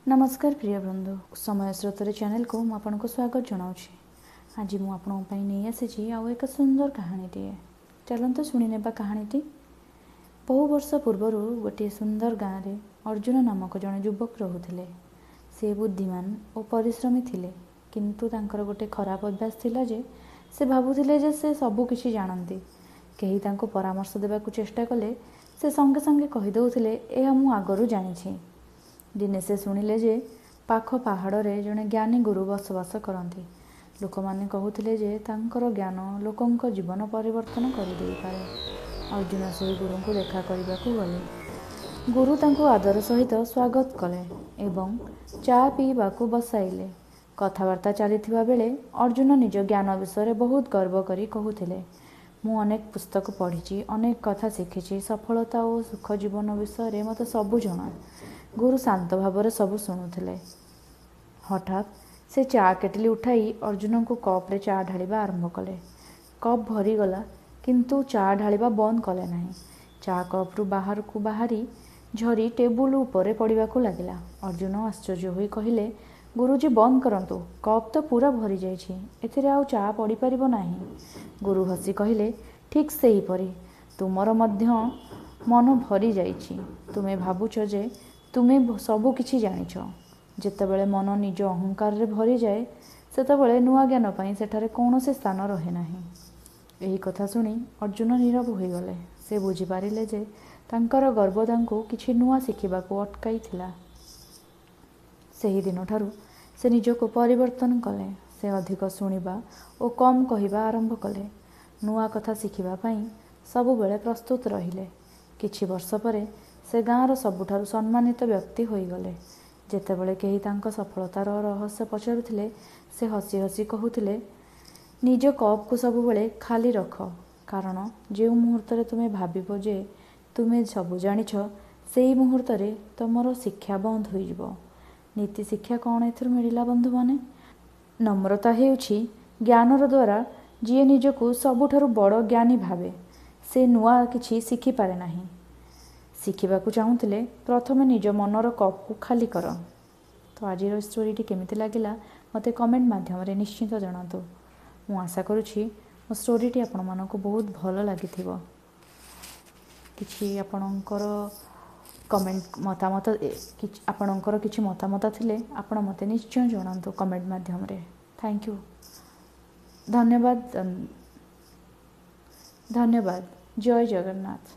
नमस्कार प्रिय बंधु समय स्रोतर चैनल को आपको स्वागत जनाऊँगी। आज मु आपंपाई नहीं आसी आउ एक सुंदर कहानीटे चलते शुणी कहानीटी। बहु वर्ष पूर्वर गोटे सुंदर गाँव में अर्जुन नामक जड़े युवक रोते। से बुद्धिमान और परिश्रमी थिले, किंतु तांकर गोटे खराब अभ्यास थिला जे से भाबुथिले जे से सबकिछि जानती। केही तांको परामर्श देबाकू चेष्टा कले से संगे संगे कहीदे यह मु आगरू जानी। दिने से शुणिले जे पाख पहाड़े जड़े ज्ञानी गुरु बसवास करती। लोक मैंने कहते जे तांकर ज्ञान लोकंक जीवन परिवर्तन कर दे पारे। अर्जुन से गुरु को देखा करने को गले। गुरु तांको आदर सहित स्वागत कले एवं चा पीवाकू बसाइले। कथबार्ता चली बेले अर्जुन निज ज्ञान विषय बहुत गर्व करी कहूथिले, मु अनेक पुस्तक पढ़ी, अनेक कथा शिखी, सफलता और सुख जीवन विषय मत सबू जना। गुरु शांत भाव सबू शुणुले। हठात से चा केटली उठाई अर्जुन को कप रे चा ढालिबा आरंभ कले। कप भरीगला किंतु चा ढालिबा बंद कले नहीं। चा कप रु बाहर को बाहरी झरी टेबुल उपरे पड़वा को लगिला। अर्जुन आश्चर्य होई कहिले, गुरुजी बंद करंतु, कप तो पूरा भरी जाइछि, एथिरे आउ चा पड़ी परिबो नाही। गुरु हसी कहिले, ठीक सेही परी तुमर मध्य मन भरी जाइछि। तुमे भाबुछ जे तुमे सबु किछि जानिछ। जेतेबेले मन निज अहंकार रे भरी जाए सेतेबेले नुआ ज्ञान पई सेठारे कौनसी स्थान रहे नाही। एही कथा सुनी अर्जुन नीरव होई गले। से बुझी पारिले जे तांकर गर्व तांको किछि नुआ शिखिबाकू अटकाई थिला। सेही दिन ठारू से निजको परिवर्तन कले। से अधिक शुणिबा और कम कहिबा आरंभ कले। नुआ कथा शिखिबा पई सबुबेले प्रस्तुत रहिले। किछि वर्ष परे से गाँवर सबुठारु सम्मानित व्यक्ति होईगले। जेतेबेले केही तांको सफलतार रहस्य पचारुथिले से हसी हसी कहूथिले, निज कप को सबुबेले खाली रख, कारण जे मुहूर्त तुमे भाबिबो जे तुमे सबु जानिछ सेही मुहूर्त तुमर शिक्षा बंद होइजिबो। नीति शिक्षा कौन एथुर मिलिला बंधु माने? नम्रता हेउछि ज्ञानर द्वारा जी निजको सबुठारु बड़ ज्ञानी भावे से नुआ किछि शिखि पारे नाही। शिखिबाकू चाहूले प्रथमे निज मनर कप को खाली कर। तो आज स्टोरीटी केमिति लागिला मते कमेंट माध्यम रे निश्चित जणातु। मु आशा करुछि मो स्टोरीटी आपण मानको बहुत भल लागिथिबो। किछि आपणकर कमेंट मतामत आपणकर किछि मतामत थिले आपण मते निश्चय जणातु कमेंट माध्यम रे। थैंक यू, धन्यवाद। जय जगन्नाथ।